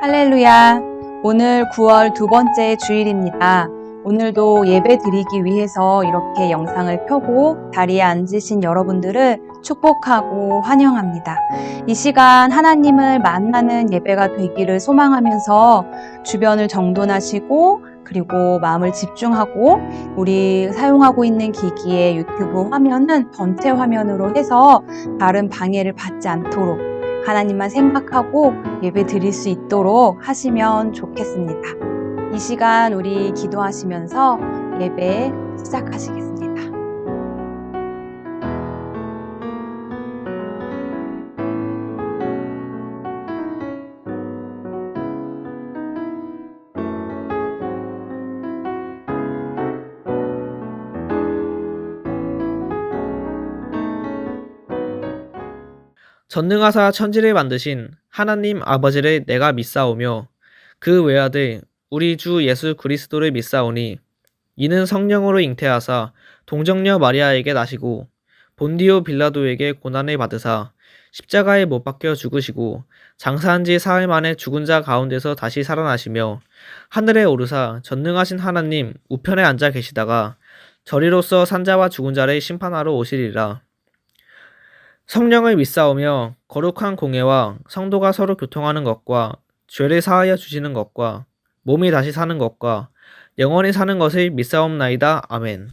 할렐루야! 오늘 9월 두 번째 주일입니다. 오늘도 예배 드리기 위해서 이렇게 영상을 켜고 자리에 앉으신 여러분들을 축복하고 환영합니다. 이 시간 하나님을 만나는 예배가 되기를 소망하면서 주변을 정돈하시고 그리고 마음을 집중하고 우리 사용하고 있는 기기의 유튜브 화면은 전체 화면으로 해서 다른 방해를 받지 않도록 하나님만 생각하고 예배 드릴 수 있도록 하시면 좋겠습니다. 이 시간 우리 기도하시면서 예배 시작하시겠습니다. 전능하사 천지를 만드신 하나님 아버지를 내가 믿사오며 그 외아들 우리 주 예수 그리스도를 믿사오니 이는 성령으로 잉태하사 동정녀 마리아에게 나시고 본디오 빌라도에게 고난을 받으사 십자가에 못 박혀 죽으시고 장사한 지 사흘 만에 죽은 자 가운데서 다시 살아나시며 하늘에 오르사 전능하신 하나님 우편에 앉아 계시다가 저리로서 산자와 죽은 자를 심판하러 오시리라. 성령을 믿사오며 거룩한 공예와 성도가 서로 교통하는 것과 죄를 사하여 주시는 것과 몸이 다시 사는 것과 영원히 사는 것을 믿사옵나이다. 아멘.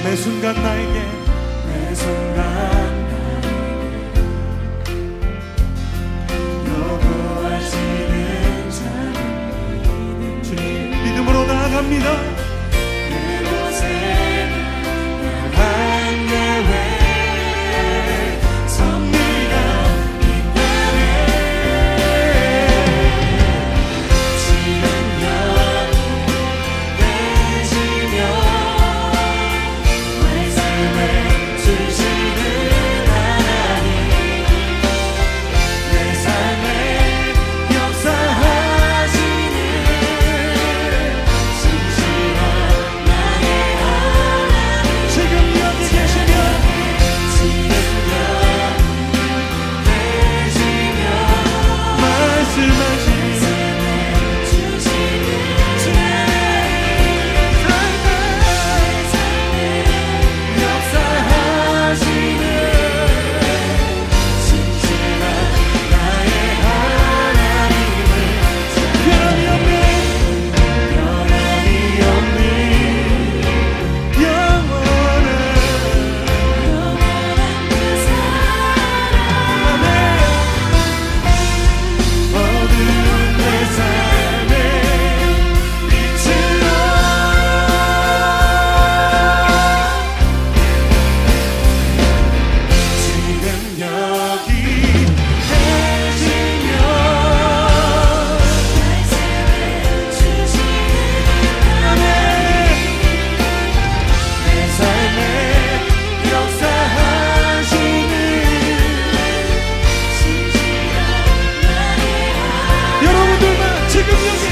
매 순간 나에게 요구하시는 자는 주님 믿음으로 나아갑니다. 지금 여기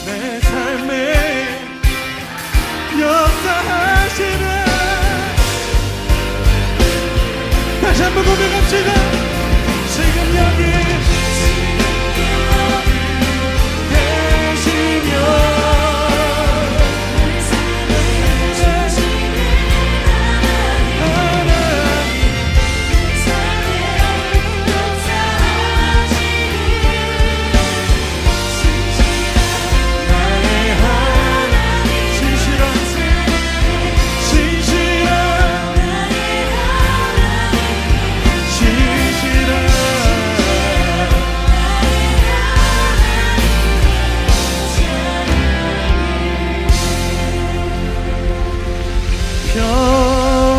내 삶에 역사하시네. 다시 한번 고백합시다. 지금 여기 계시며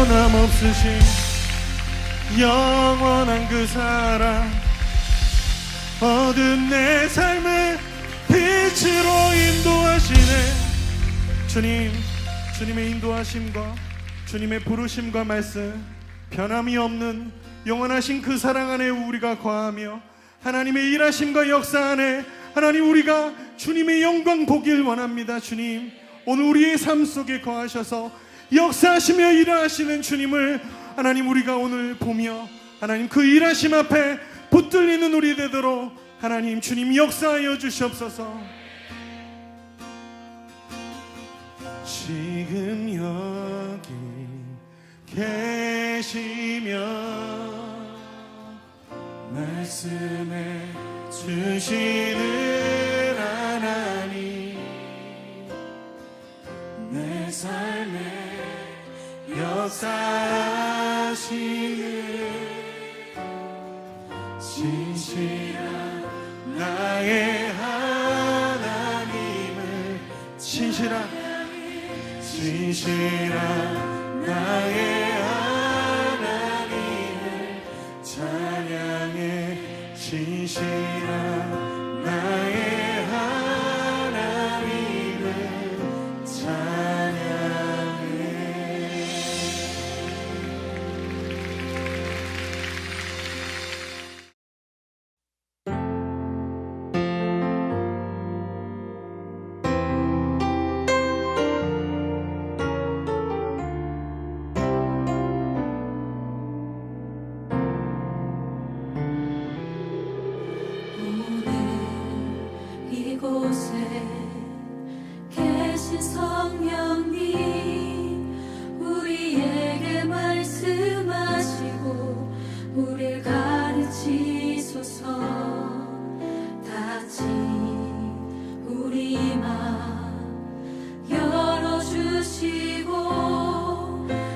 변함없으신 영원한 그 사랑 어두운 내 삶을 빛으로 인도하시네. 주님, 주님의 인도하심과 주님의 부르심과 말씀, 변함이 없는 영원하신 그 사랑 안에 우리가 거하며 하나님의 일하심과 역사 안에 하나님 우리가 주님의 영광 보길 원합니다. 주님, 오늘 우리의 삶 속에 거하셔서 역사하시며 일하시는 주님을 하나님 우리가 오늘 보며 하나님 그 일하심 앞에 붙들리는 우리 되도록 하나님 주님 역사하여 주시옵소서. 지금 여기 계시며 말씀해 주시는 하나님 내 삶에 역사하시는 진실한 나의 하나님을 진실한 나의 하나님을 찬양해. 진실한 나의 하나님을 찬양해. 이곳에 계신 성령님 우리에게 말씀하시고 우릴 가르치소서. 다시 우리 맘 열어주시고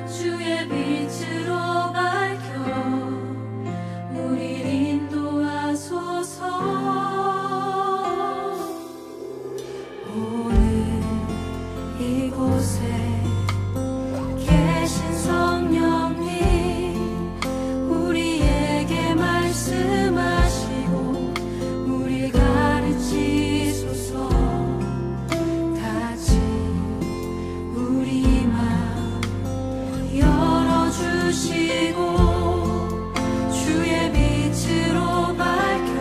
주의 빛으로 밝혀 우릴 인도하소서. 이곳에 계신 성령님 우리에게 말씀하시고 우리 가르치소서. 다시 우리 맘 열어주시고 주의 빛으로 밝혀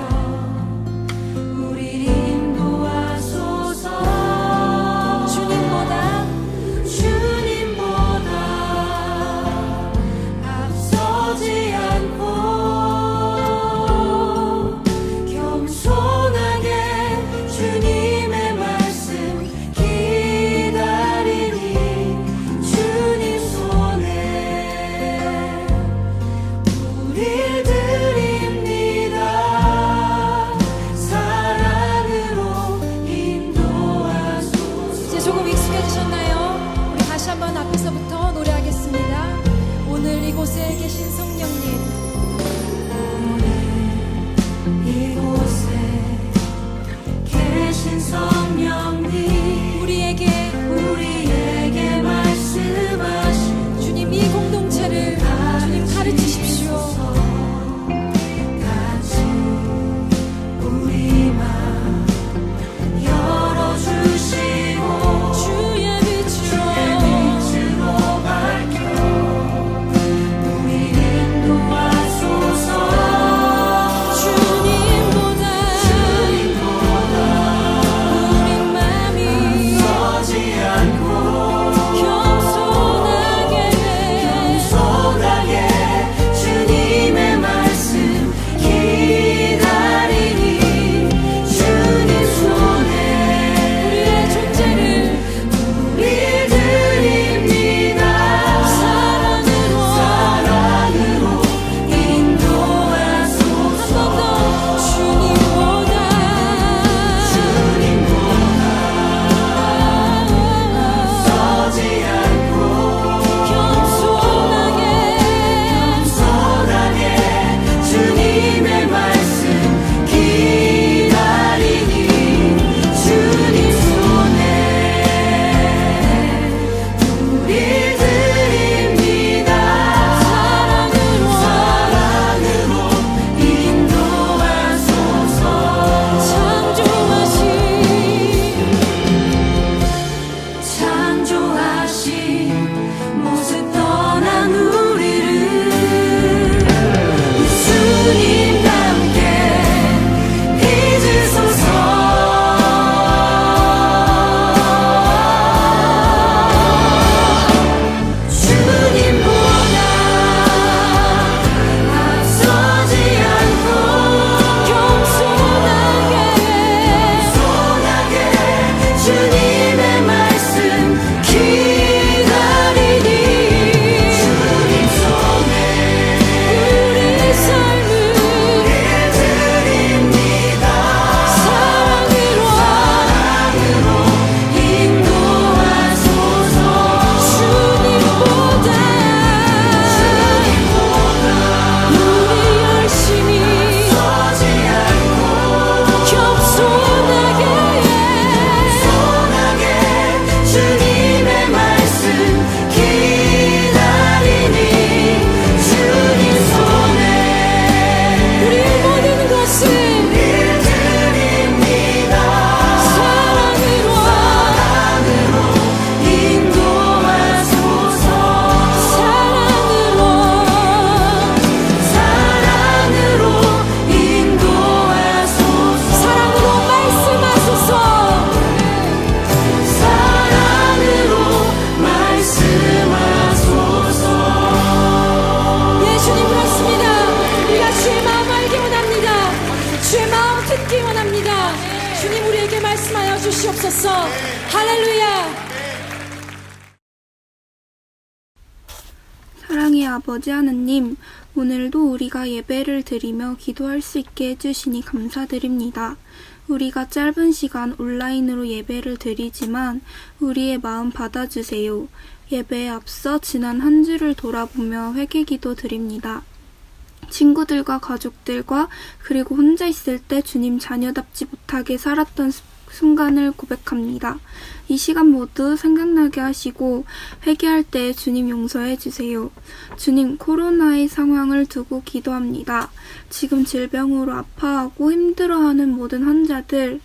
우리 인도하소서. 조금 익숙해지셨나요? 우리 다시 한번 앞에서부터 노래하겠습니다. 오늘 이곳에 계신 성령님, 오늘 이곳에 계신 성령님 우리에게 말씀하신 주님 이 공동체를 주님 가르치십시오. 다시 우리 맘 열어주시고 아버지 하느님, 오늘도 우리가 예배를 드리며 기도할 수 있게 해주시니 감사드립니다. 우리가 짧은 시간 온라인으로 예배를 드리지만 우리의 마음 받아주세요. 예배에 앞서 지난 한 주를 돌아보며 회개기도 드립니다. 친구들과 가족들과 그리고 혼자 있을 때 주님 자녀답지 못하게 살았던 순간을 고백합니다. 이 시간 모두 생각나게 하시고 회개할 때 주님 용서해 주세요. 주님, 코로나의 상황을 두고 기도합니다. 지금 질병으로 아파하고 힘들어하는 모든 환자들,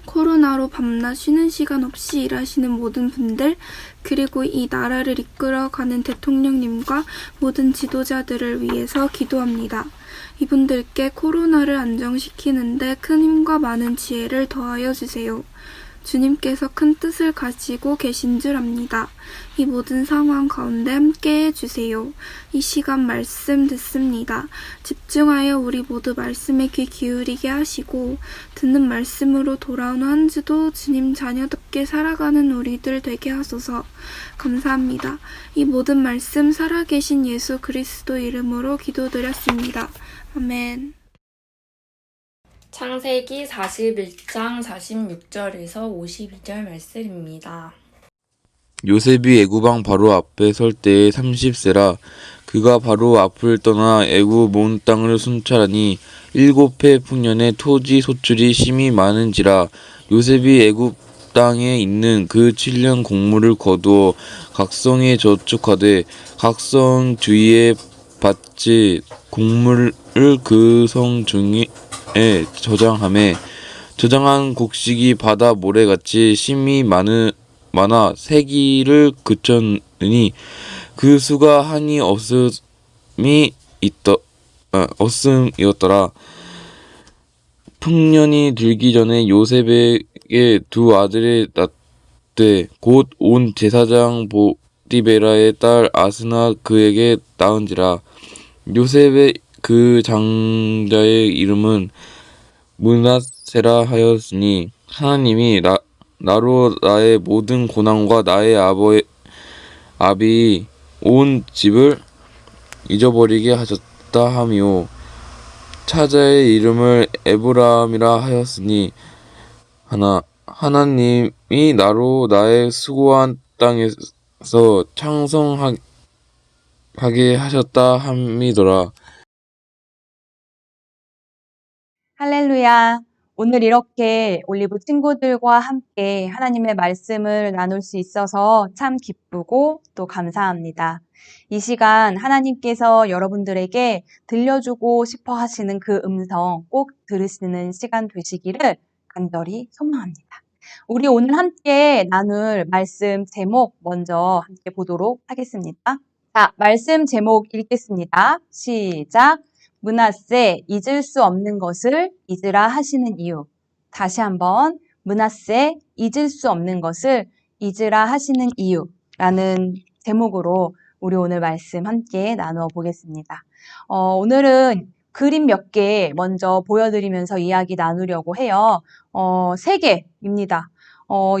코로나로 밤낮 쉬는 시간 없이 일하시는 모든 분들, 그리고 이 나라를 이끌어가는 대통령님과 모든 지도자들을 위해서 기도합니다. 이분들께 코로나를 안정시키는데 큰 힘과 많은 지혜를 더하여 주세요. 주님께서 큰 뜻을 가지고 계신 줄 압니다. 이 모든 상황 가운데 함께 해주세요. 이 시간 말씀 듣습니다. 집중하여 우리 모두 말씀에 귀 기울이게 하시고 듣는 말씀으로 돌아온 한 주도 주님 자녀답게 살아가는 우리들 되게 하소서. 감사합니다. 이 모든 말씀 살아계신 예수 그리스도 이름으로 기도드렸습니다. 아멘. 창세기 41장 46절에서 52절 말씀입니다. 요셉이 애굽 왕 바로 앞에 설 때에 30세라. 그가 바로 앞을 떠나 애굽 온 땅을 순찰하니 7해 풍년에 토지 소출이 심히 많은지라. 요셉이 애굽 땅에 있는 그 7년 곡물을 거두어 각성에 저축하되 각성 주위에 밭에 곡물을 그 성 중에 저장하매 저장한 곡식이 바다 모래같이 심히 많아 세기를 그쳤느니 그 수가 한이 없음이었더라. 풍년이 들기 전에 요셉에게 두 아들이 낳되 곧 온 제사장 보디베라의 딸 아스나 그에게 낳은지라. 요셉의 그 장자의 이름은 므낫세라 하였으니 하나님이 나로 나의 모든 고난과 나의 아비 온 집을 잊어버리게 하셨다 하며 차자의 이름을 에브라함이라 하였으니 하나님이 나로 나의 수고한 땅에서 창성하게 하셨다 함이더라. 할렐루야. 오늘 이렇게 올리브 친구들과 함께 하나님의 말씀을 나눌 수 있어서 참 기쁘고 또 감사합니다. 이 시간 하나님께서 여러분들에게 들려주고 싶어 하시는 그 음성 꼭 들으시는 시간 되시기를 간절히 소망합니다. 우리 오늘 함께 나눌 말씀 제목 먼저 함께 보도록 하겠습니다. 자, 말씀 제목 읽겠습니다. 시작. 므낫세 잊을 수 없는 것을 잊으라 하시는 이유. 다시 한번 므낫세 잊을 수 없는 것을 잊으라 하시는 이유라는 제목으로 우리 오늘 말씀 함께 나누어 보겠습니다. 오늘은 그림 몇 개 먼저 보여드리면서 이야기 나누려고 해요. 3개입니다.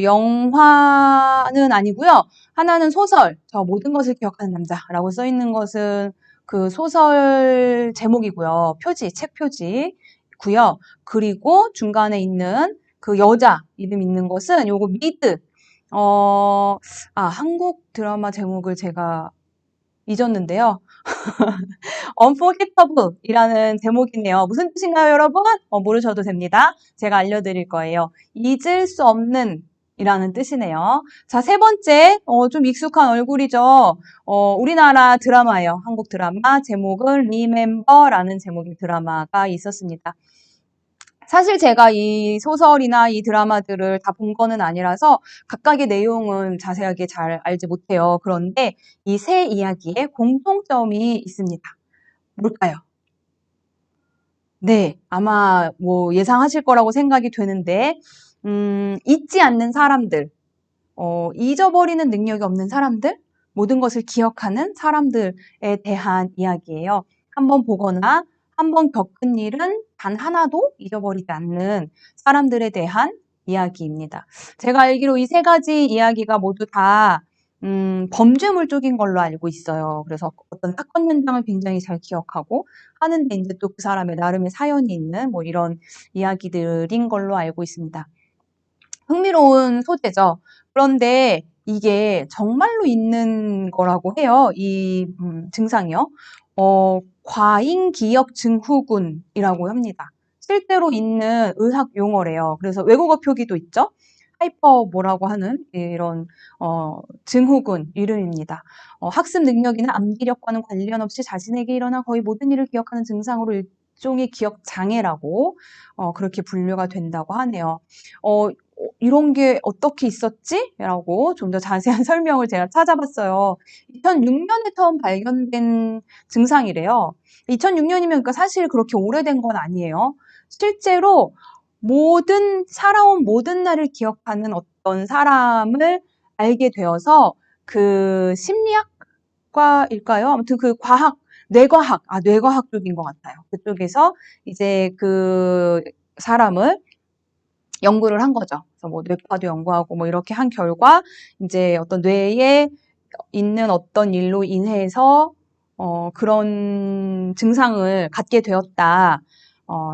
영화는 아니고요. 하나는 소설, 저 모든 것을 기억하는 남자라고 써 있는 것은 그 소설 제목이고요. 책 표지고요. 그리고 중간에 있는 그 여자 이름 있는 것은 요거 미드. 한국 드라마 제목을 제가 잊었는데요. Unforgettable이라는 제목이네요. 무슨 뜻인가요, 여러분? 모르셔도 됩니다. 제가 알려드릴 거예요. 잊을 수 없는 이라는 뜻이네요. 자, 3번째, 좀 익숙한 얼굴이죠. 우리나라 드라마예요. 한국 드라마. 제목은 Remember라는 제목의 드라마가 있었습니다. 사실 제가 이 소설이나 이 드라마들을 다 본 거는 아니라서 각각의 내용은 자세하게 잘 알지 못해요. 그런데 이 3 이야기에 공통점이 있습니다. 뭘까요? 네, 아마 뭐 예상하실 거라고 생각이 되는데 잊지 않는 사람들, 잊어버리는 능력이 없는 사람들, 모든 것을 기억하는 사람들에 대한 이야기예요. 한번 보거나 한번 겪은 일은 단 하나도 잊어버리지 않는 사람들에 대한 이야기입니다. 제가 알기로 이 3가지 이야기가 모두 다 범죄물 쪽인 걸로 알고 있어요. 그래서 어떤 사건 현장을 굉장히 잘 기억하고 하는데 이제 또 그 사람의 나름의 사연이 있는 뭐 이런 이야기들인 걸로 알고 있습니다. 흥미로운 소재죠. 그런데 이게 정말로 있는 거라고 해요. 이 증상이요. 과잉기억 증후군이라고 합니다. 실제로 있는 의학 용어래요. 그래서 외국어 표기도 있죠. 하이퍼 뭐라고 하는 이런 증후군 이름입니다. 학습 능력이나 암기력과는 관련 없이 자신에게 일어난 거의 모든 일을 기억하는 증상으로 일종의 기억 장애라고 그렇게 분류가 된다고 하네요. 이런 게 어떻게 있었지? 라고 좀 더 자세한 설명을 제가 찾아봤어요. 2006년에 처음 발견된 증상이래요. 2006년이면 그러니까 사실 그렇게 오래된 건 아니에요. 실제로 살아온 모든 날을 기억하는 어떤 사람을 알게 되어서 그 심리학과일까요? 아무튼 그 뇌과학 쪽인 것 같아요. 그쪽에서 이제 그 사람을 연구를 한 거죠. 그래서 뭐 뇌파도 연구하고 뭐 이렇게 한 결과 이제 어떤 뇌에 있는 어떤 일로 인해서 그런 증상을 갖게 되었다.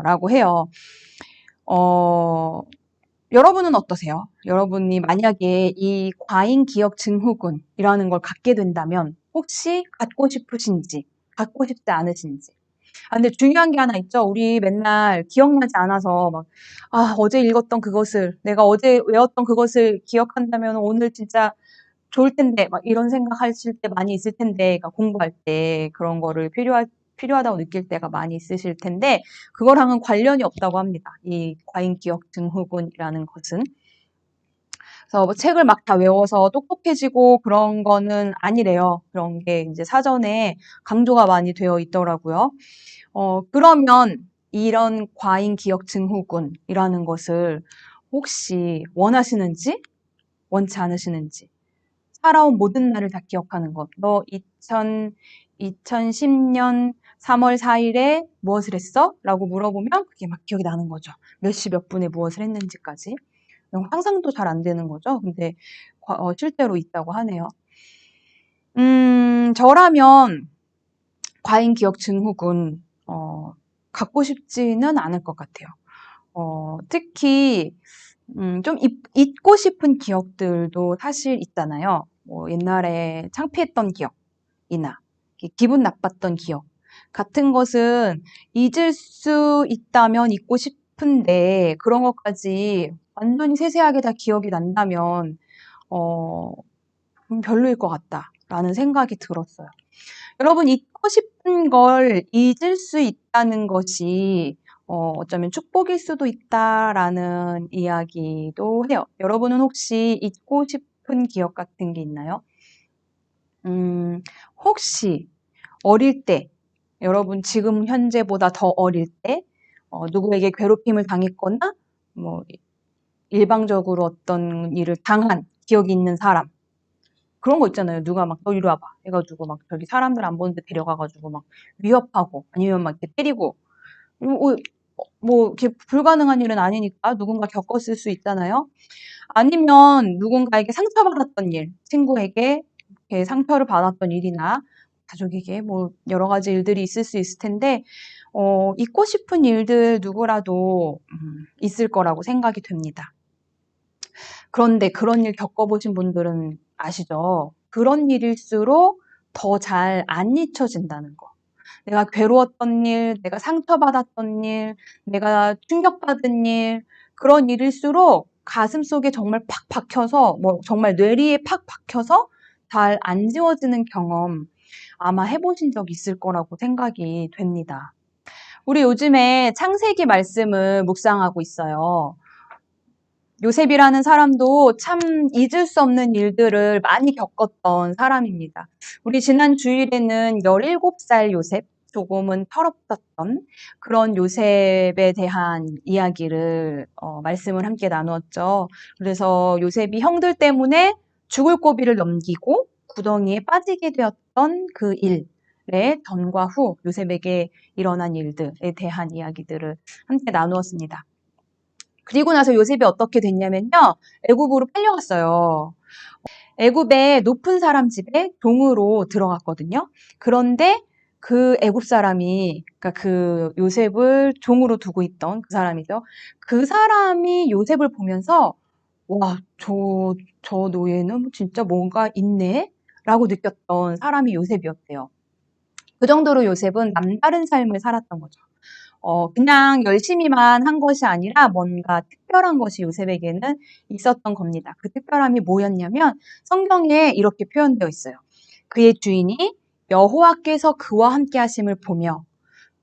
라고 해요. 여러분은 어떠세요? 여러분이 만약에 이 과잉 기억 증후군이라는 걸 갖게 된다면 혹시 갖고 싶으신지, 갖고 싶지 않으신지. 근데 중요한 게 하나 있죠. 우리 맨날 기억나지 않아서 막, 어제 읽었던 그것을, 내가 어제 외웠던 그것을 기억한다면 오늘 진짜 좋을 텐데, 막 이런 생각하실 때 많이 있을 텐데, 그러니까 공부할 때 그런 거를 필요하다고 느낄 때가 많이 있으실 텐데, 그거랑은 관련이 없다고 합니다. 이 과잉기억 증후군이라는 것은. 그래서 뭐 책을 막 다 외워서 똑똑해지고 그런 거는 아니래요. 그런 게 이제 사전에 강조가 많이 되어 있더라고요. 그러면 이런 과잉 기억 증후군이라는 것을 혹시 원하시는지, 원치 않으시는지, 살아온 모든 날을 다 기억하는 것. 너 2010년 3월 4일에 무엇을 했어? 라고 물어보면 그게 막 기억이 나는 거죠. 몇 시 몇 분에 무엇을 했는지까지. 상상도 잘 안 되는 거죠. 근데 실제로 있다고 하네요. 저라면 과잉 기억 증후군 갖고 싶지는 않을 것 같아요. 특히 좀 잊고 싶은 기억들도 사실 있잖아요. 뭐 옛날에 창피했던 기억이나 기분 나빴던 기억 같은 것은 잊을 수 있다면 잊고 싶은데 그런 것까지 완전히 세세하게 다 기억이 난다면 별로일 것 같다라는 생각이 들었어요. 여러분 잊고 싶은 걸 잊을 수 있다는 것이 어쩌면 축복일 수도 있다라는 이야기도 해요. 여러분은 혹시 잊고 싶은 기억 같은 게 있나요? 혹시 어릴 때, 여러분 지금 현재보다 더 어릴 때 누구에게 괴롭힘을 당했거나 뭐 일방적으로 어떤 일을 당한 기억이 있는 사람 그런 거 있잖아요. 누가 막 너 이리 와봐 해가지고 막 저기 사람들 안 보는데 데려가가지고 막 위협하고 아니면 막 이렇게 때리고 뭐 이렇게 불가능한 일은 아니니까 누군가 겪었을 수 있잖아요. 아니면 누군가에게 상처받았던 일, 친구에게 이렇게 상처를 받았던 일이나 가족에게 뭐 여러 가지 일들이 있을 수 있을 텐데 잊고 싶은 일들 누구라도 있을 거라고 생각이 됩니다. 그런데 그런 일 겪어보신 분들은 아시죠? 그런 일일수록 더 잘 안 잊혀진다는 거. 내가 괴로웠던 일, 내가 상처받았던 일, 내가 충격받은 일, 그런 일일수록 가슴 속에 정말 팍 박혀서, 뭐 정말 뇌리에 팍 박혀서 잘 안 지워지는 경험 아마 해보신 적 있을 거라고 생각이 됩니다. 우리 요즘에 창세기 말씀을 묵상하고 있어요. 요셉이라는 사람도 참 잊을 수 없는 일들을 많이 겪었던 사람입니다. 우리 지난 주일에는 17살 요셉, 조금은 철없었던 그런 요셉에 대한 이야기를 말씀을 함께 나누었죠. 그래서 요셉이 형들 때문에 죽을 고비를 넘기고 구덩이에 빠지게 되었던 그 일의 전과 후 요셉에게 일어난 일들에 대한 이야기들을 함께 나누었습니다. 그리고 나서 요셉이 어떻게 됐냐면요. 애굽으로 팔려갔어요. 애굽의 높은 사람 집에 종으로 들어갔거든요. 그런데 그 애굽 사람이, 그러니까 그 요셉을 종으로 두고 있던 그 사람이죠. 그 사람이 요셉을 보면서 와, 저 노예는 진짜 뭔가 있네? 라고 느꼈던 사람이 요셉이었대요. 그 정도로 요셉은 남다른 삶을 살았던 거죠. 그냥 열심히만 한 것이 아니라 뭔가 특별한 것이 요셉에게는 있었던 겁니다. 그 특별함이 뭐였냐면 성경에 이렇게 표현되어 있어요. 그의 주인이 여호와께서 그와 함께 하심을 보며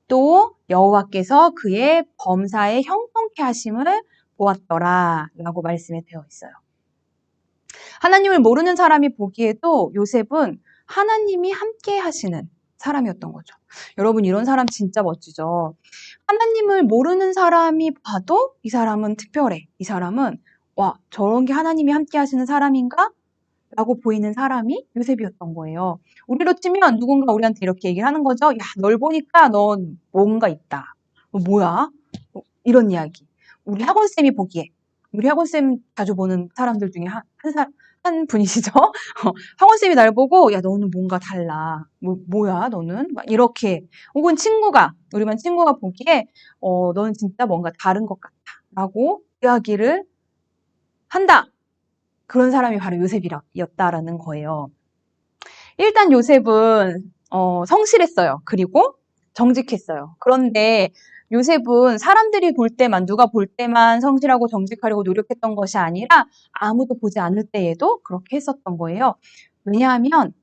또 여호와께서 그의 범사에 형통케 하심을 보았더라 라고 말씀이 되어 있어요. 하나님을 모르는 사람이 보기에도 요셉은 하나님이 함께 하시는 사람이었던 거죠. 여러분, 이런 사람 진짜 멋지죠. 하나님을 모르는 사람이 봐도 이 사람은 특별해. 이 사람은 와, 저런 게 하나님이 함께 하시는 사람인가? 라고 보이는 사람이 요셉이었던 거예요. 우리로 치면 누군가 우리한테 이렇게 얘기를 하는 거죠. 야, 널 보니까 넌 뭔가 있다. 뭐야? 이런 이야기. 우리 학원쌤이 보기에, 우리 학원쌤 자주 보는 사람들 중에 한 분이시죠? 학원쌤이 날 보고, 야, 너는 뭔가 달라. 뭐야, 너는? 막 이렇게. 혹은 우리 반 친구가 보기에, 너는 진짜 뭔가 다른 것 같다. 라고 이야기를 한다. 그런 사람이 바로 요셉이었다라는 거예요. 일단 요셉은 성실했어요. 그리고 정직했어요. 그런데 요셉은 사람들이 볼 때만, 누가 볼 때만 성실하고 정직하려고 노력했던 것이 아니라 아무도 보지 않을 때에도 그렇게 했었던 거예요. 왜냐하면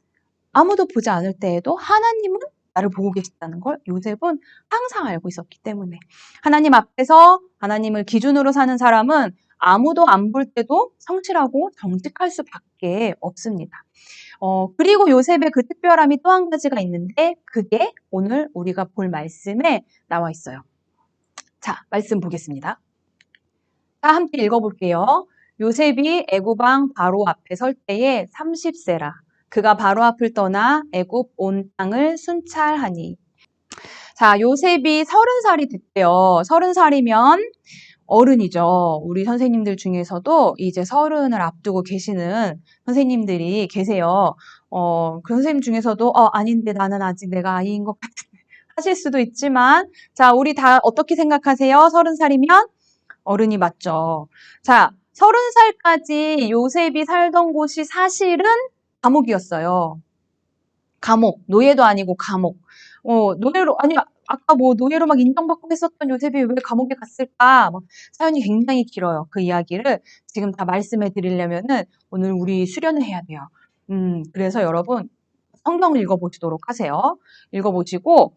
아무도 보지 않을 때에도 하나님은 나를 보고 계시다는 걸 요셉은 항상 알고 있었기 때문에. 하나님 앞에서 하나님을 기준으로 사는 사람은 아무도 안 볼 때도 성실하고 정직할 수밖에 없습니다. 그리고 요셉의 그 특별함이 또 한 가지가 있는데 그게 오늘 우리가 볼 말씀에 나와 있어요. 자, 말씀 보겠습니다. 자, 함께 읽어볼게요. 요셉이 애굽 왕 바로 앞에 설 때에 30세라. 그가 바로 앞을 떠나 애굽 온 땅을 순찰하니. 자, 요셉이 30살이 됐대요. 30살이면 어른이죠. 우리 선생님들 중에서도 이제 30을 앞두고 계시는 선생님들이 계세요. 그 선생님 중에서도 아닌데 나는 아직 내가 아이인 것 같은데 하실 수도 있지만 자, 우리 다 어떻게 생각하세요? 30살이면 어른이 맞죠. 자, 30살까지 요셉이 살던 곳이 사실은 감옥이었어요. 감옥, 노예도 아니고 감옥. 노예로, 아니, 아까 뭐 노예로 막 인정받고 했었던 요셉이 왜 감옥에 갔을까? 막 사연이 굉장히 길어요. 그 이야기를 지금 다 말씀해 드리려면은 오늘 우리 수련을 해야 돼요. 그래서 여러분 성경을 읽어보시도록 하세요. 읽어보시고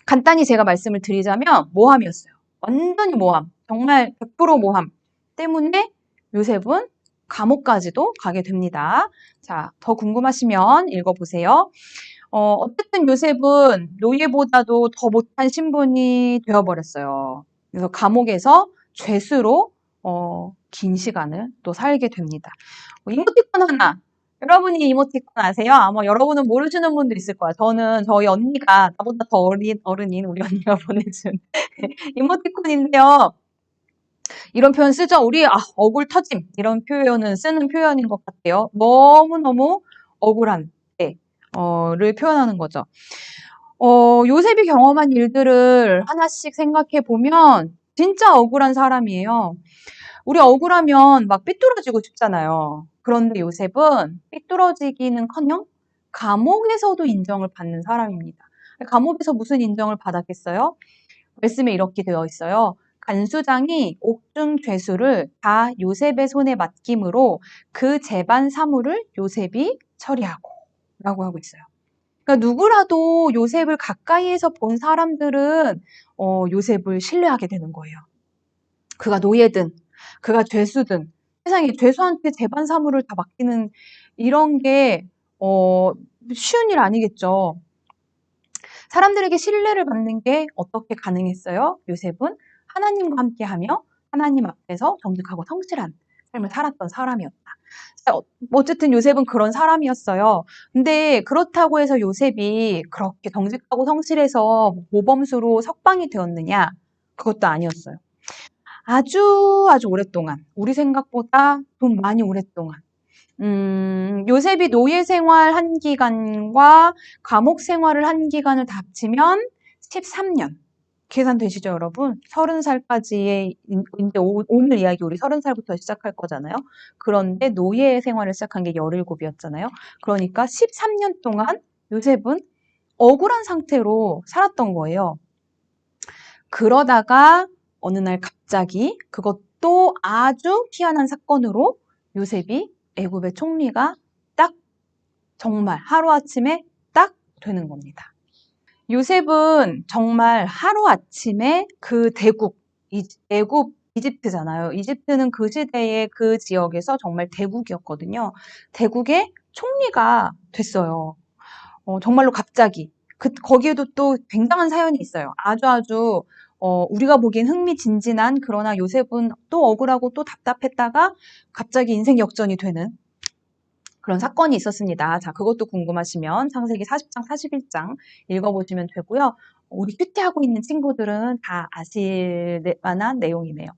간단히 제가 말씀을 드리자면 모함이었어요. 완전히 모함. 정말 100% 모함 때문에 요셉은 감옥까지도 가게 됩니다. 자, 더 궁금하시면 읽어보세요. 어쨌든 요셉은 노예보다도 더 못한 신분이 되어버렸어요. 그래서 감옥에서 죄수로 긴 시간을 또 살게 됩니다. 이모티콘 하나. 여러분이 이모티콘 아세요? 아마 여러분은 모르시는 분도 있을 거야. 저는 저희 언니가, 나보다 더 어른인 우리 언니가 보내준 이모티콘인데요. 이런 표현 쓰죠? 우리, 억울 터짐. 이런 표현은 쓰는 표현인 것 같아요. 너무너무 억울한 를 표현하는 거죠. 요셉이 경험한 일들을 하나씩 생각해 보면 진짜 억울한 사람이에요. 우리 억울하면 막 삐뚤어지고 싶잖아요. 그런데 요셉은 삐뚤어지기는커녕 감옥에서도 인정을 받는 사람입니다. 감옥에서 무슨 인정을 받았겠어요? 말씀에 이렇게 되어 있어요. 간수장이 옥중 죄수를 다 요셉의 손에 맡김으로 그 재반 사물을 요셉이 처리하고 라고 하고 있어요. 그러니까 누구라도 요셉을 가까이에서 본 사람들은 요셉을 신뢰하게 되는 거예요. 그가 노예든 그가 죄수든 세상에 죄수한테 재반 사물을 다 맡기는 이런 게 쉬운 일 아니겠죠. 사람들에게 신뢰를 받는 게 어떻게 가능했어요? 요셉은 하나님과 함께하며 하나님 앞에서 정직하고 성실한 삶을 살았던 사람이었다. 어쨌든 요셉은 그런 사람이었어요. 근데 그렇다고 해서 요셉이 그렇게 정직하고 성실해서 모범수로 석방이 되었느냐? 그것도 아니었어요. 아주 오랫동안, 우리 생각보다 좀 많이 오랫동안 요셉이 노예 생활 한 기간과 감옥 생활을 한 기간을 다 합치면 13년. 계산되시죠, 여러분? 30살까지의, 이제 오늘 이야기 우리 30살부터 시작할 거잖아요. 그런데 노예 생활을 시작한 게 17이었잖아요. 그러니까 13년 동안 요셉은 억울한 상태로 살았던 거예요. 그러다가 어느 날 갑자기 그것도 아주 희한한 사건으로 요셉이 애굽의 총리가 딱 정말 하루아침에 딱 되는 겁니다. 요셉은 정말 하루아침에 그 대국, 애굽, 이집트잖아요. 이집트는 그 시대의 그 지역에서 정말 대국이었거든요. 대국의 총리가 됐어요. 정말로 갑자기. 거기에도 또 굉장한 사연이 있어요. 아주 우리가 보기엔 흥미진진한, 그러나 요셉은 또 억울하고 또 답답했다가 갑자기 인생 역전이 되는 그런 사건이 있었습니다. 자, 그것도 궁금하시면 창세기 40장, 41장 읽어보시면 되고요. 우리 큐티하고 있는 친구들은 다 아실 만한 내용이네요.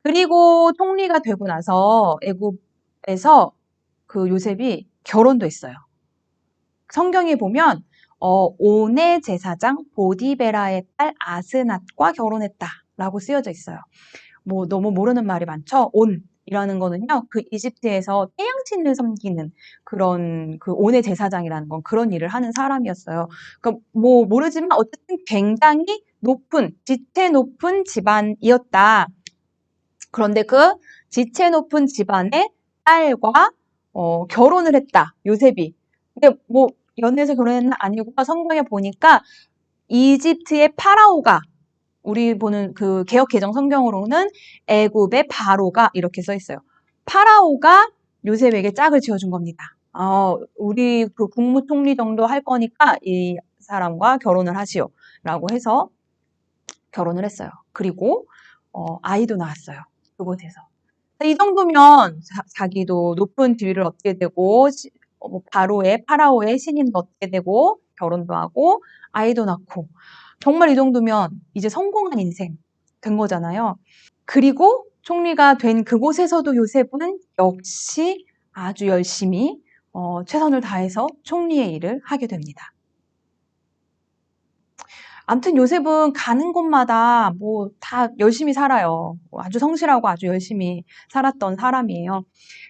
그리고 총리가 되고 나서 애굽에서 그 요셉이 결혼도 했어요. 성경에 보면 온의 제사장 보디베라의 딸 아스낫과 결혼했다라고 쓰여져 있어요. 뭐 너무 모르는 말이 많죠? 온이라는 거는요, 그 이집트에서 태양신을 섬기는 그런 그 온의 제사장이라는 건 그런 일을 하는 사람이었어요. 그러니까 뭐 모르지만 어쨌든 굉장히 높은, 지체 높은 집안이었다. 그런데 그 지체 높은 집안의 딸과 결혼을 했다, 요셉이. 근데 뭐 연애해서 결혼했나? 아니고 성경에 보니까 이집트의 파라오가, 우리 보는 그 개역 개정 성경으로는 애굽의 바로가 이렇게 써 있어요. 파라오가 요셉에게 짝을 지어준 겁니다. 우리 그 국무총리 정도 할 거니까 이 사람과 결혼을 하시오 라고 해서 결혼을 했어요. 그리고 아이도 낳았어요. 그곳에서. 이 정도면 자기도 높은 지위를 얻게 되고 파라오의 신임도 얻게 되고 결혼도 하고 아이도 낳고, 정말 이 정도면 이제 성공한 인생 된 거잖아요. 그리고 총리가 된 그곳에서도 요셉은 역시 아주 열심히 최선을 다해서 총리의 일을 하게 됩니다. 아무튼 요셉은 가는 곳마다 뭐 다 열심히 살아요. 아주 성실하고 아주 열심히 살았던 사람이에요.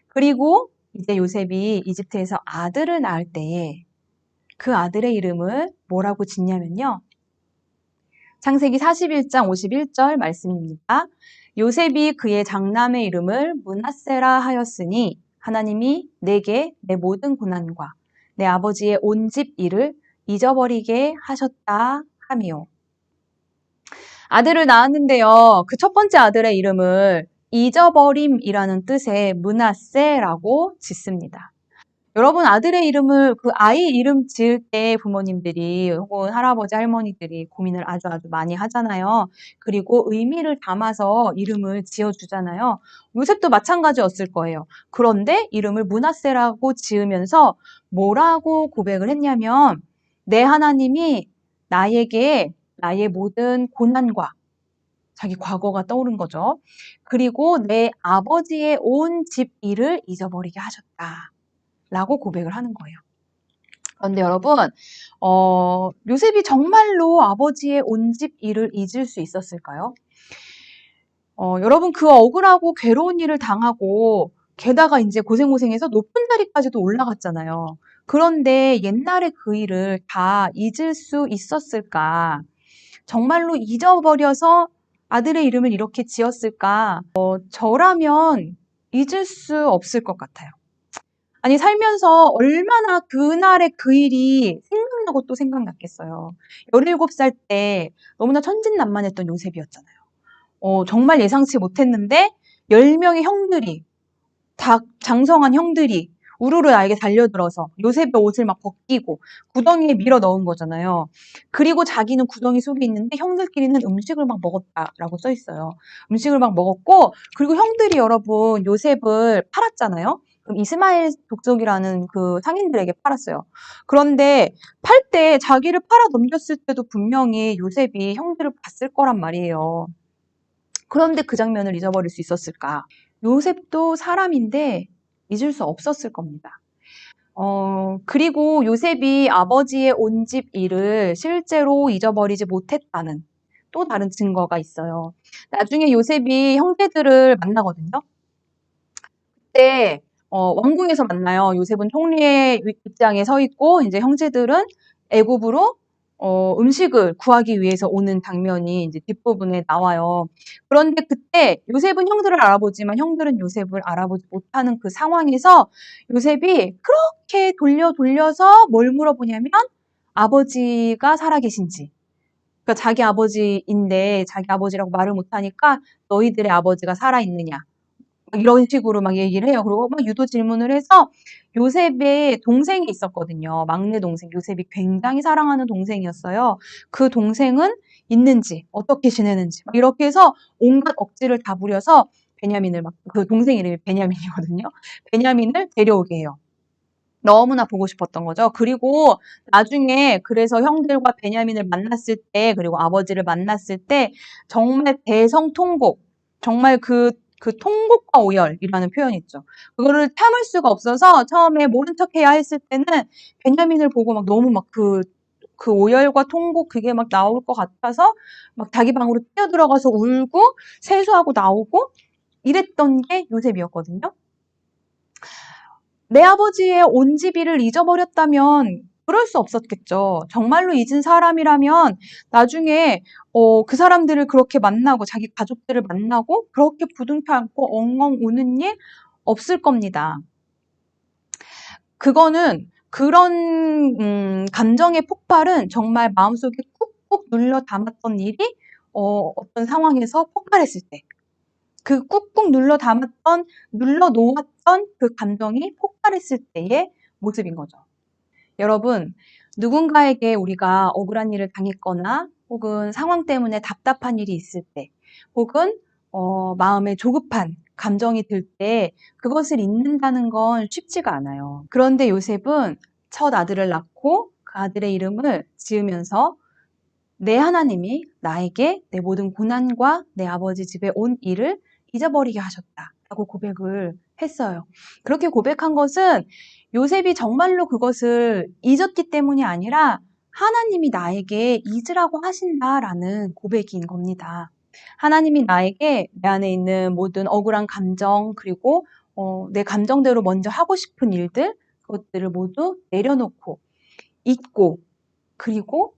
그리고 이제 요셉이 이집트에서 아들을 낳을 때에 그 아들의 이름을 뭐라고 짓냐면요. 창세기 41장 51절 말씀입니다. 요셉이 그의 장남의 이름을 므낫세라 하였으니 하나님이 내게 내 모든 고난과 내 아버지의 온 집 일을 잊어버리게 하셨다 하미요. 아들을 낳았는데요. 그 첫 번째 아들의 이름을 잊어버림이라는 뜻의 므낫세라고 짓습니다. 여러분, 아들의 이름을, 그 아이 이름 지을 때 부모님들이 혹은 할아버지 할머니들이 고민을 아주 많이 하잖아요. 그리고 의미를 담아서 이름을 지어주잖아요. 요셉도 마찬가지였을 거예요. 그런데 이름을 므낫세라고 지으면서 뭐라고 고백을 했냐면, 내 하나님이 나에게 나의 모든 고난과, 자기 과거가 떠오른 거죠. 그리고 내 아버지의 온 집 일을 잊어버리게 하셨다 라고 고백을 하는 거예요. 그런데 여러분, 요셉이 정말로 아버지의 온 집 일을 잊을 수 있었을까요? 여러분, 그 억울하고 괴로운 일을 당하고 게다가 이제 고생해서 높은 자리까지도 올라갔잖아요. 그런데 옛날에 그 일을 다 잊을 수 있었을까? 정말로 잊어버려서 아들의 이름을 이렇게 지었을까? 저라면 잊을 수 없을 것 같아요. 아니, 살면서 얼마나 그날의 그 일이 생각나고 또 생각났겠어요. 17살 때 너무나 천진난만했던 요셉이었잖아요. 정말 예상치 못했는데 10명의 형들이, 다 장성한 형들이 우르르 나에게 달려들어서 요셉의 옷을 막 벗기고 구덩이에 밀어 넣은 거잖아요. 그리고 자기는 구덩이 속에 있는데 형들끼리는 음식을 막 먹었다라고 써 있어요. 음식을 막 먹었고, 그리고 형들이 여러분 요셉을 팔았잖아요. 그럼 이스마엘族이라는 그 상인들에게 팔았어요. 그런데 팔 때 자기를 팔아 넘겼을 때도 분명히 요셉이 형들을 봤을 거란 말이에요. 그런데 그 장면을 잊어버릴 수 있었을까? 요셉도 사람인데 잊을 수 없었을 겁니다. 그리고 요셉이 아버지의 온 집 일을 실제로 잊어버리지 못했다는 또 다른 증거가 있어요. 나중에 요셉이 형제들을 만나거든요. 그때 왕궁에서 만나요. 요셉은 총리의 입장에 서 있고 이제 형제들은 애굽으로 음식을 구하기 위해서 오는 장면이 이제 뒷부분에 나와요. 그런데 그때 요셉은 형들을 알아보지만 형들은 요셉을 알아보지 못하는 그 상황에서 요셉이 그렇게 돌려서 뭘 물어보냐면 아버지가 살아계신지. 그러니까 자기 아버지인데 자기 아버지라고 말을 못하니까 너희들의 아버지가 살아있느냐. 이런 식으로 막 얘기를 해요. 그리고 막 유도 질문을 해서 요셉의 동생이 있었거든요. 막내 동생. 요셉이 굉장히 사랑하는 동생이었어요. 그 동생은 있는지, 어떻게 지내는지, 막 이렇게 해서 온갖 억지를 다 부려서 베냐민을 그 동생 이름이 베냐민이거든요. 베냐민을 데려오게 해요. 너무나 보고 싶었던 거죠. 그리고 나중에 그래서 형들과 베냐민을 만났을 때, 그리고 아버지를 만났을 때 정말 대성통곡, 정말 그 통곡과 오열이라는 표현이 있죠. 그거를 참을 수가 없어서 처음에 모른 척 해야 했을 때는 베냐민을 보고 막 너무 막 그 오열과 통곡 그게 막 나올 것 같아서 막 자기 방으로 뛰어들어가서 울고 세수하고 나오고 이랬던 게 요셉이었거든요. 내 아버지의 온 집 일을 잊어버렸다면 그럴 수 없었겠죠. 정말로 잊은 사람이라면 나중에 그 사람들을 그렇게 만나고 자기 가족들을 만나고 그렇게 부둥켜 안고 엉엉 우는 일 없을 겁니다. 그거는 그런 감정의 폭발은 정말 마음속에 꾹꾹 눌러 담았던 일이 어떤 상황에서 폭발했을 때 그 꾹꾹 눌러 담았던, 눌러 놓았던 그 감정이 폭발했을 때의 모습인 거죠. 여러분, 누군가에게 우리가 억울한 일을 당했거나 혹은 상황 때문에 답답한 일이 있을 때 혹은 마음에 조급한 감정이 들 때 그것을 잊는다는 건 쉽지가 않아요. 그런데 요셉은 첫 아들을 낳고 그 아들의 이름을 지으면서 내 하나님이 나에게 내 모든 고난과 내 아버지 집에 온 일을 잊어버리게 하셨다라고 고백을 했어요. 그렇게 고백한 것은 요셉이 정말로 그것을 잊었기 때문이 아니라 하나님이 나에게 잊으라고 하신다라는 고백인 겁니다. 하나님이 나에게 내 안에 있는 모든 억울한 감정 그리고 내 감정대로 먼저 하고 싶은 일들 그것들을 모두 내려놓고 잊고 그리고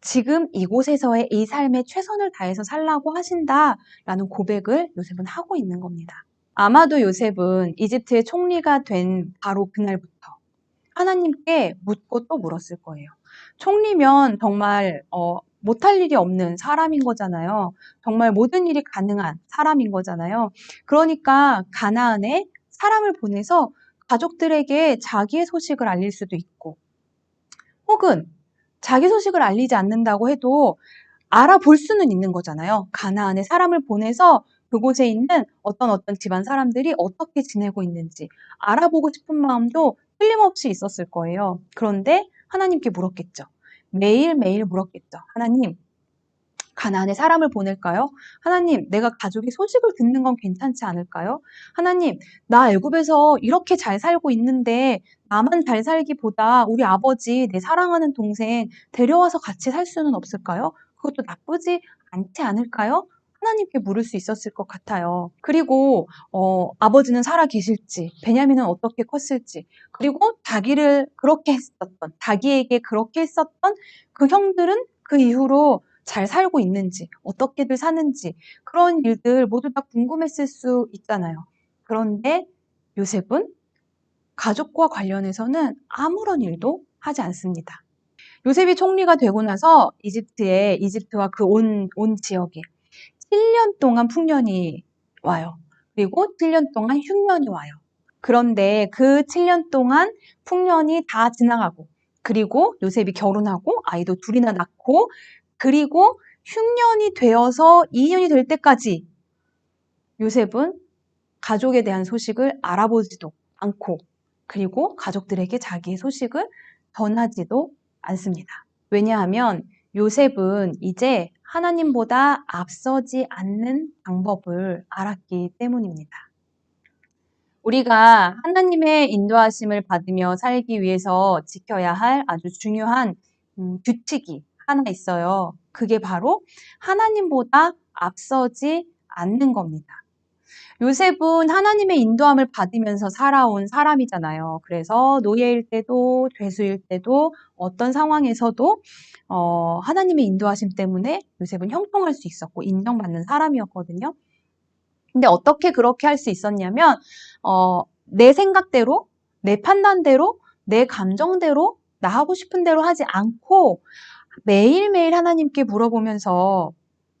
지금 이곳에서의 이 삶에 최선을 다해서 살라고 하신다라는 고백을 요셉은 하고 있는 겁니다. 아마도 요셉은 이집트의 총리가 된 바로 그날부터 하나님께 묻고 또 물었을 거예요. 총리면 정말 못할 일이 없는 사람인 거잖아요. 정말 모든 일이 가능한 사람인 거잖아요. 그러니까 가나안에 사람을 보내서 가족들에게 자기의 소식을 알릴 수도 있고 혹은 자기 소식을 알리지 않는다고 해도 알아볼 수는 있는 거잖아요. 가나안에 사람을 보내서 그곳에 있는 어떤 집안 사람들이 어떻게 지내고 있는지 알아보고 싶은 마음도 틀림없이 있었을 거예요. 그런데 하나님께 물었겠죠. 매일매일 물었겠죠. 하나님, 가나안에 사람을 보낼까요? 하나님, 내가 가족의 소식을 듣는 건 괜찮지 않을까요? 하나님, 나 애굽에서 이렇게 잘 살고 있는데 나만 잘 살기보다 우리 아버지, 내 사랑하는 동생 데려와서 같이 살 수는 없을까요? 그것도 나쁘지 않지 않을까요? 하나님께 물을 수 있었을 것 같아요. 그리고 아버지는 살아 계실지, 베냐민은 어떻게 컸을지, 그리고 자기를 그렇게 했었던, 자기에게 그렇게 했었던 그 형들은 그 이후로 잘 살고 있는지, 어떻게들 사는지 그런 일들 모두 다 궁금했을 수 있잖아요. 그런데 요셉은 가족과 관련해서는 아무런 일도 하지 않습니다. 요셉이 총리가 되고 나서 이집트와 그 온 지역에 7년 동안 풍년이 와요. 그리고 7년 동안 흉년이 와요. 그런데 그 7년 동안 풍년이 다 지나가고 그리고 요셉이 결혼하고 아이도 둘이나 낳고 그리고 흉년이 되어서 2년이 될 때까지 요셉은 가족에 대한 소식을 알아보지도 않고 그리고 가족들에게 자기의 소식을 전하지도 않습니다. 왜냐하면 요셉은 이제 하나님보다 앞서지 않는 방법을 알았기 때문입니다. 우리가 하나님의 인도하심을 받으며 살기 위해서 지켜야 할 아주 중요한 규칙이 하나 있어요. 그게 바로 하나님보다 앞서지 않는 겁니다. 요셉은 하나님의 인도함을 받으면서 살아온 사람이잖아요. 그래서 노예일 때도 죄수일 때도 어떤 상황에서도 하나님의 인도하심 때문에 요셉은 형통할 수 있었고 인정받는 사람이었거든요. 근데 어떻게 그렇게 할 수 있었냐면 내 생각대로, 내 판단대로, 내 감정대로, 나 하고 싶은 대로 하지 않고 매일매일 하나님께 물어보면서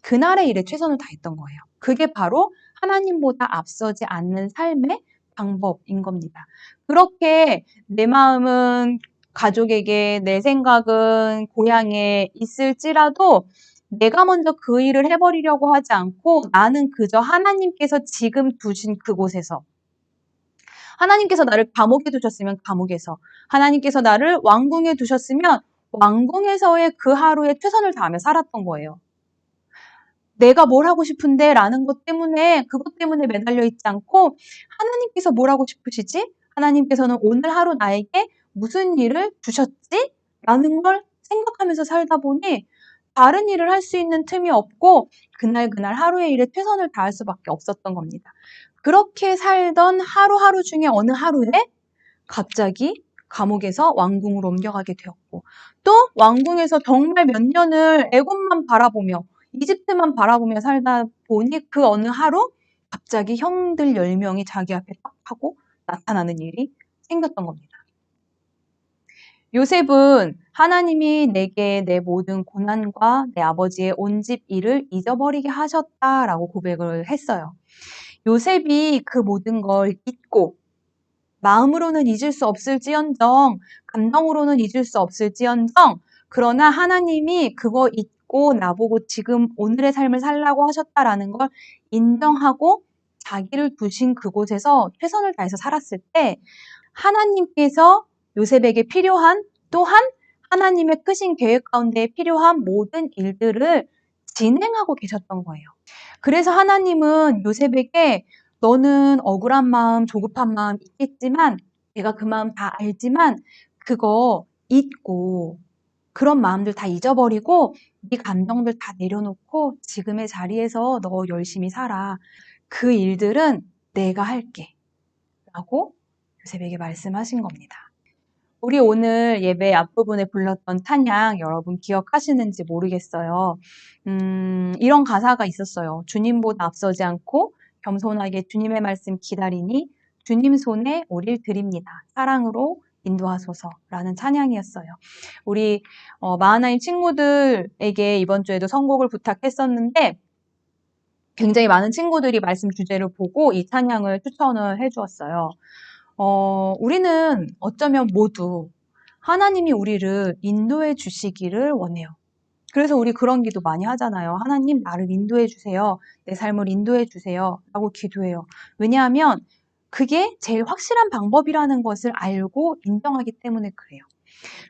그날의 일에 최선을 다했던 거예요. 그게 바로 하나님보다 앞서지 않는 삶의 방법인 겁니다. 그렇게 내 마음은 가족에게, 내 생각은 고향에 있을지라도 내가 먼저 그 일을 해버리려고 하지 않고 나는 그저 하나님께서 지금 두신 그곳에서, 하나님께서 나를 감옥에 두셨으면 감옥에서, 하나님께서 나를 왕궁에 두셨으면 왕궁에서의 그 하루에 최선을 다하며 살았던 거예요. 내가 뭘 하고 싶은데 라는 것 때문에, 그것 때문에 매달려 있지 않고 하나님께서 뭘 하고 싶으시지? 하나님께서는 오늘 하루 나에게 무슨 일을 주셨지? 라는 걸 생각하면서 살다 보니 다른 일을 할 수 있는 틈이 없고 그날 하루의 일에 최선을 다할 수밖에 없었던 겁니다. 그렇게 살던 하루하루 중에 어느 하루에 갑자기 감옥에서 왕궁으로 옮겨가게 되었고, 또 왕궁에서 정말 몇 년을 애굽만 바라보며 이집트만 바라보며 살다 보니 그 어느 하루 갑자기 형들 10명이 자기 앞에 딱 하고 나타나는 일이 생겼던 겁니다. 요셉은 하나님이 내게 내 모든 고난과 내 아버지의 온 집 일을 잊어버리게 하셨다라고 고백을 했어요. 요셉이 그 모든 걸 잊고 마음으로는 잊을 수 없을지언정, 감정으로는 잊을 수 없을지언정, 그러나 하나님이 그거 잊고 나보고 지금 오늘의 삶을 살라고 하셨다라는 걸 인정하고 자기를 두신 그곳에서 최선을 다해서 살았을 때 하나님께서 요셉에게 필요한, 또한 하나님의 크신 계획 가운데 필요한 모든 일들을 진행하고 계셨던 거예요. 그래서 하나님은 요셉에게 너는 억울한 마음, 조급한 마음 있겠지만 내가 그 마음 다 알지만 그거 잊고 그런 마음들 다 잊어버리고 네 감정들 다 내려놓고 지금의 자리에서 너 열심히 살아. 그 일들은 내가 할게. 라고 요셉에게 말씀하신 겁니다. 우리 오늘 예배 앞부분에 불렀던 찬양 여러분 기억하시는지 모르겠어요. 이런 가사가 있었어요. 주님보다 앞서지 않고 겸손하게 주님의 말씀 기다리니 주님 손에 우릴 드립니다. 사랑으로 인도하소서라는 찬양이었어요. 우리 마하나임 친구들에게 이번 주에도 선곡을 부탁했었는데 굉장히 많은 친구들이 말씀 주제를 보고 이 찬양을 추천을 해주었어요. 우리는 어쩌면 모두 하나님이 우리를 인도해 주시기를 원해요. 그래서 우리 그런 기도 많이 하잖아요. 하나님 나를 인도해 주세요. 내 삶을 인도해 주세요. 라고 기도해요. 왜냐하면 그게 제일 확실한 방법이라는 것을 알고 인정하기 때문에 그래요.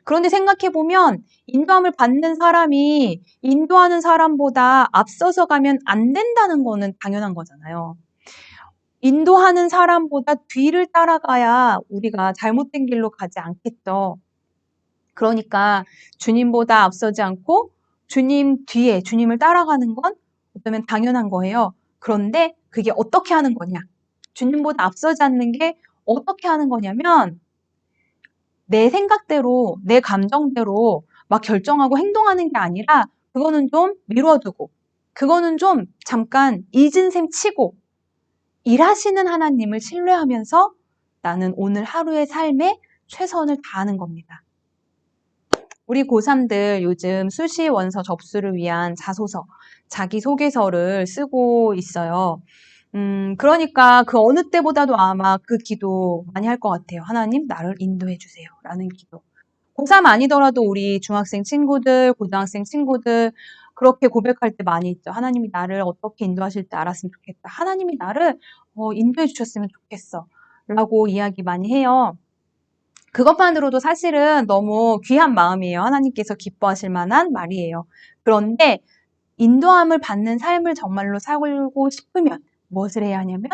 그런데 생각해보면 인도함을 받는 사람이 인도하는 사람보다 앞서서 가면 안 된다는 거는 당연한 거잖아요. 인도하는 사람보다 뒤를 따라가야 우리가 잘못된 길로 가지 않겠죠. 그러니까 주님보다 앞서지 않고 주님 뒤에 주님을 따라가는 건 어쩌면 당연한 거예요. 그런데 그게 어떻게 하는 거냐? 주님보다 앞서지 않는 게 어떻게 하는 거냐면 내 생각대로, 내 감정대로 막 결정하고 행동하는 게 아니라 그거는 좀 미뤄두고 그거는 좀 잠깐 잊은 셈 치고 일하시는 하나님을 신뢰하면서 나는 오늘 하루의 삶에 최선을 다하는 겁니다. 우리 고3들 요즘 수시 원서 접수를 위한 자소서, 자기소개서를 쓰고 있어요. 그러니까 그 어느 때보다도 아마 그 기도 많이 할 것 같아요. 하나님, 나를 인도해 주세요. 라는 기도. 고3 아니더라도 우리 중학생 친구들, 고등학생 친구들, 그렇게 고백할 때 많이 있죠. 하나님이 나를 어떻게 인도하실 때 알았으면 좋겠다. 하나님이 나를 인도해 주셨으면 좋겠어. 라고 이야기 많이 해요. 그것만으로도 사실은 너무 귀한 마음이에요. 하나님께서 기뻐하실 만한 말이에요. 그런데 인도함을 받는 삶을 정말로 살고 싶으면 무엇을 해야 하냐면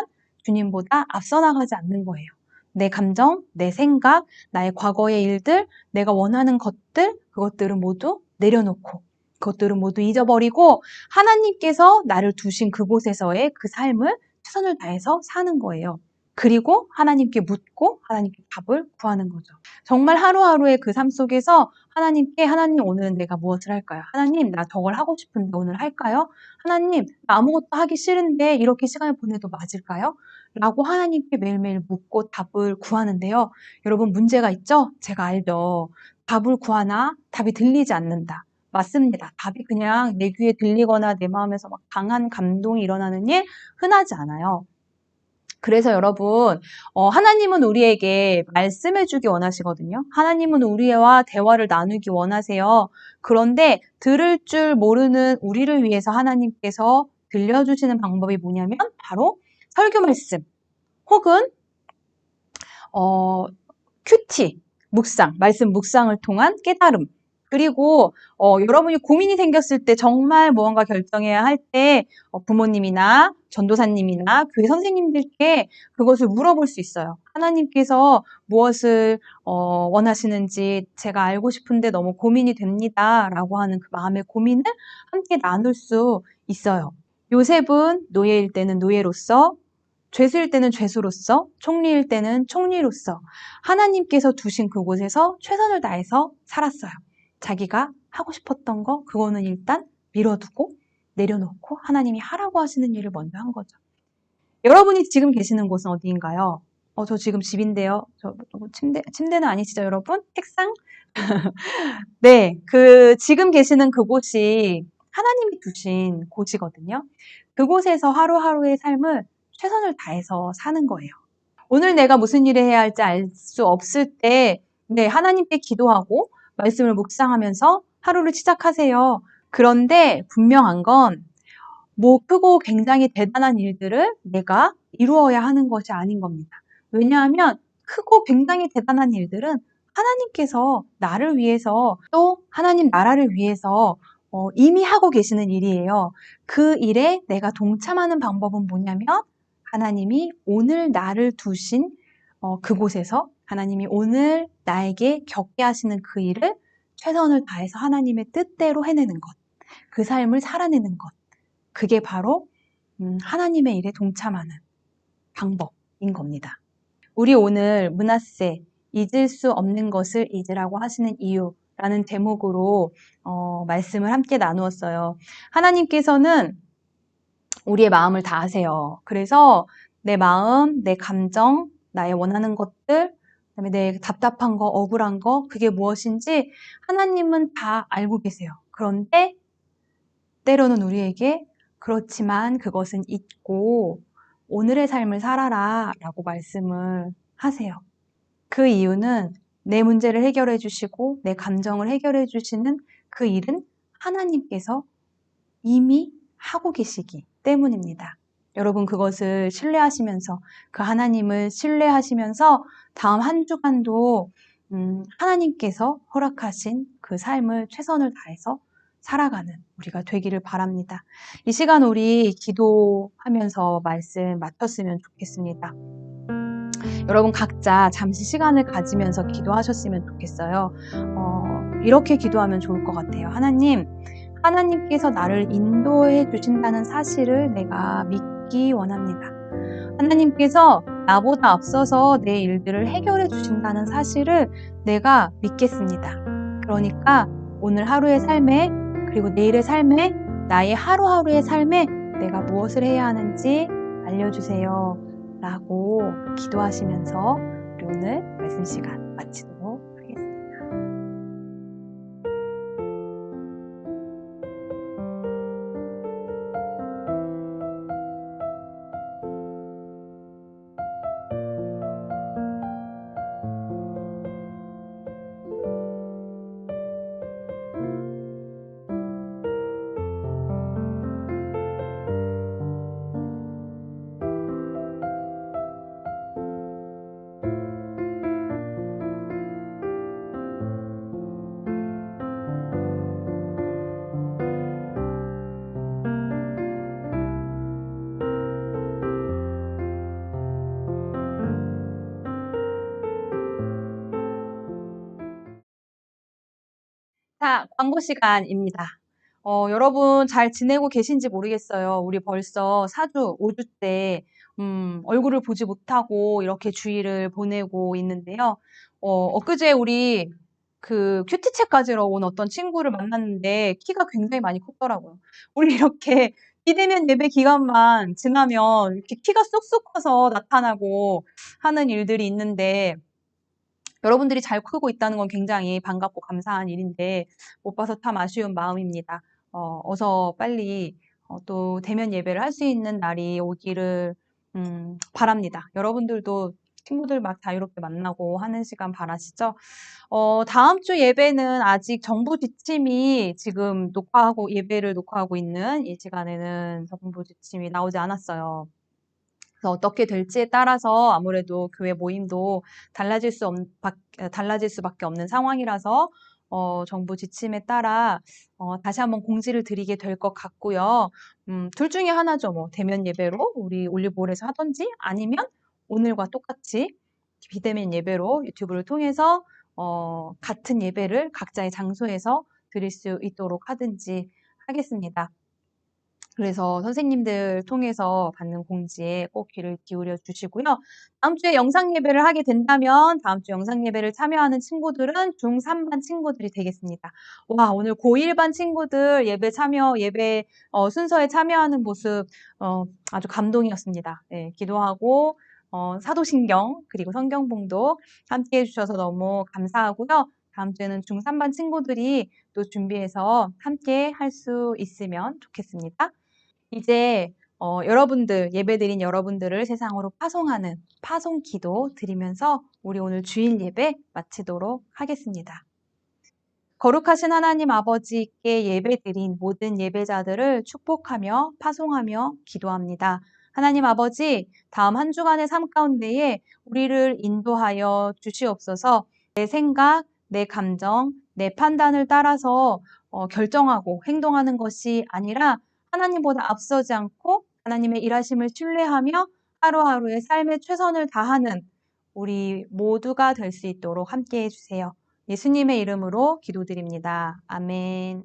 주님보다 앞서 나가지 않는 거예요. 내 감정, 내 생각, 나의 과거의 일들, 내가 원하는 것들, 그것들은 모두 내려놓고, 그것들은 모두 잊어버리고 하나님께서 나를 두신 그곳에서의 그 삶을 최선을 다해서 사는 거예요. 그리고 하나님께 묻고 하나님께 답을 구하는 거죠. 정말 하루하루의 그 삶 속에서 하나님께 하나님 오늘은 내가 무엇을 할까요? 하나님 나 저걸 하고 싶은데 오늘 할까요? 하나님 나 아무것도 하기 싫은데 이렇게 시간을 보내도 맞을까요? 라고 하나님께 매일매일 묻고 답을 구하는데요. 여러분 문제가 있죠? 제가 알죠. 답을 구하나 답이 들리지 않는다. 맞습니다. 답이 그냥 내 귀에 들리거나 내 마음에서 막 강한 감동이 일어나는 일 흔하지 않아요. 그래서 여러분, 하나님은 우리에게 말씀해 주기 원하시거든요. 하나님은 우리와 대화를 나누기 원하세요. 그런데 들을 줄 모르는 우리를 위해서 하나님께서 들려주시는 방법이 뭐냐면 바로 설교 말씀 혹은 큐티, 묵상, 말씀 묵상을 통한 깨달음. 그리고 여러분이 고민이 생겼을 때 정말 무언가 결정해야 할 때 부모님이나 전도사님이나 교회 선생님들께 그것을 물어볼 수 있어요. 하나님께서 무엇을 원하시는지 제가 알고 싶은데 너무 고민이 됩니다. 라고 하는 그 마음의 고민을 함께 나눌 수 있어요. 요셉은 노예일 때는 노예로서 죄수일 때는 죄수로서, 총리일 때는 총리로서 하나님께서 두신 그곳에서 최선을 다해서 살았어요. 자기가 하고 싶었던 거 그거는 일단 밀어두고 내려놓고 하나님이 하라고 하시는 일을 먼저 한 거죠. 여러분이 지금 계시는 곳은 어디인가요? 저 지금 집인데요. 침대는 아니시죠, 여러분? 책상? 네, 지금 계시는 그곳이 하나님이 두신 곳이거든요. 그곳에서 하루하루의 삶을 최선을 다해서 사는 거예요. 오늘 내가 무슨 일을 해야 할지 알 수 없을 때, 네, 하나님께 기도하고 말씀을 묵상하면서 하루를 시작하세요. 그런데 분명한 건 뭐 크고 굉장히 대단한 일들을 내가 이루어야 하는 것이 아닌 겁니다. 왜냐하면 크고 굉장히 대단한 일들은 하나님께서 나를 위해서 또 하나님 나라를 위해서 이미 하고 계시는 일이에요. 그 일에 내가 동참하는 방법은 뭐냐면 하나님이 오늘 나를 두신 그곳에서 하나님이 오늘 나에게 겪게 하시는 그 일을 최선을 다해서 하나님의 뜻대로 해내는 것, 그 삶을 살아내는 것, 그게 바로 하나님의 일에 동참하는 방법인 겁니다. 우리 오늘 므낫세, 잊을 수 없는 것을 잊으라고 하시는 이유라는 제목으로 말씀을 함께 나누었어요. 하나님께서는 우리의 마음을 다 아세요. 그래서 내 마음, 내 감정, 나의 원하는 것들, 그다음에 내 답답한 거, 억울한 거, 그게 무엇인지 하나님은 다 알고 계세요. 그런데 때로는 우리에게 그렇지만 그것은 잊고 오늘의 삶을 살아라 라고 말씀을 하세요. 그 이유는 내 문제를 해결해 주시고 내 감정을 해결해 주시는 그 일은 하나님께서 이미 하고 계시기 때문입니다. 여러분 그것을 신뢰하시면서 그 하나님을 신뢰하시면서 다음 한 주간도 하나님께서 허락하신 그 삶을 최선을 다해서 살아가는 우리가 되기를 바랍니다. 이 시간 우리 기도하면서 말씀 마쳤으면 좋겠습니다. 여러분 각자 잠시 시간을 가지면서 기도하셨으면 좋겠어요. 이렇게 기도하면 좋을 것 같아요. 하나님께서 나를 인도해 주신다는 사실을 내가 믿기 원합니다. 하나님께서 나보다 앞서서 내 일들을 해결해 주신다는 사실을 내가 믿겠습니다. 그러니까 오늘 하루의 삶에 그리고 내일의 삶에 나의 하루하루의 삶에 내가 무엇을 해야 하는지 알려주세요. 라고 기도하시면서 우리 오늘 말씀 시간 마치도록 하겠습니다. 자, 광고 시간입니다. 여러분 잘 지내고 계신지 모르겠어요. 우리 벌써 4주, 5주째 얼굴을 보지 못하고 이렇게 주일을 보내고 있는데요. 엊그제 우리 그 큐티책 가지러 온 어떤 친구를 만났는데 키가 굉장히 많이 컸더라고요. 우리 이렇게 비대면 예배 기간만 지나면 이렇게 키가 쑥쑥 커서 나타나고 하는 일들이 있는데 여러분들이 잘 크고 있다는 건 굉장히 반갑고 감사한 일인데 못 봐서 참 아쉬운 마음입니다. 어서 빨리 또 대면 예배를 할 수 있는 날이 오기를 바랍니다. 여러분들도 친구들 막 자유롭게 만나고 하는 시간 바라시죠? 다음 주 예배는 아직 정부 지침이 지금 예배를 녹화하고 있는 이 시간에는 정부 지침이 나오지 않았어요. 그래서 어떻게 될지에 따라서 아무래도 교회 모임도 달라질 수밖에 없는 상황이라서 정부 지침에 따라 다시 한번 공지를 드리게 될 것 같고요. 둘 중에 하나죠. 뭐 대면 예배로 우리 올리브홀에서 하든지 아니면 오늘과 똑같이 비대면 예배로 유튜브를 통해서 같은 예배를 각자의 장소에서 드릴 수 있도록 하든지 하겠습니다. 그래서 선생님들 통해서 받는 공지에 꼭 귀를 기울여 주시고요. 다음 주에 영상 예배를 하게 된다면 다음 주 영상 예배를 참여하는 친구들은 중3반 친구들이 되겠습니다. 와, 오늘 고1반 친구들 예배 순서에 참여하는 모습 아주 감동이었습니다. 네, 기도하고 사도신경 그리고 성경봉도 함께 해주셔서 너무 감사하고요. 다음 주에는 중3반 친구들이 또 준비해서 함께 할 수 있으면 좋겠습니다. 이제 예배드린 여러분들을 세상으로 파송하는 파송 기도 드리면서 우리 오늘 주일 예배 마치도록 하겠습니다. 거룩하신 하나님 아버지께 예배드린 모든 예배자들을 축복하며 파송하며 기도합니다. 하나님 아버지, 다음 한 주간의 삶 가운데에 우리를 인도하여 주시옵소서. 내 생각, 내 감정, 내 판단을 따라서 결정하고 행동하는 것이 아니라 하나님보다 앞서지 않고 하나님의 일하심을 신뢰하며 하루하루의 삶의 최선을 다하는 우리 모두가 될 수 있도록 함께해 주세요. 예수님의 이름으로 기도드립니다. 아멘.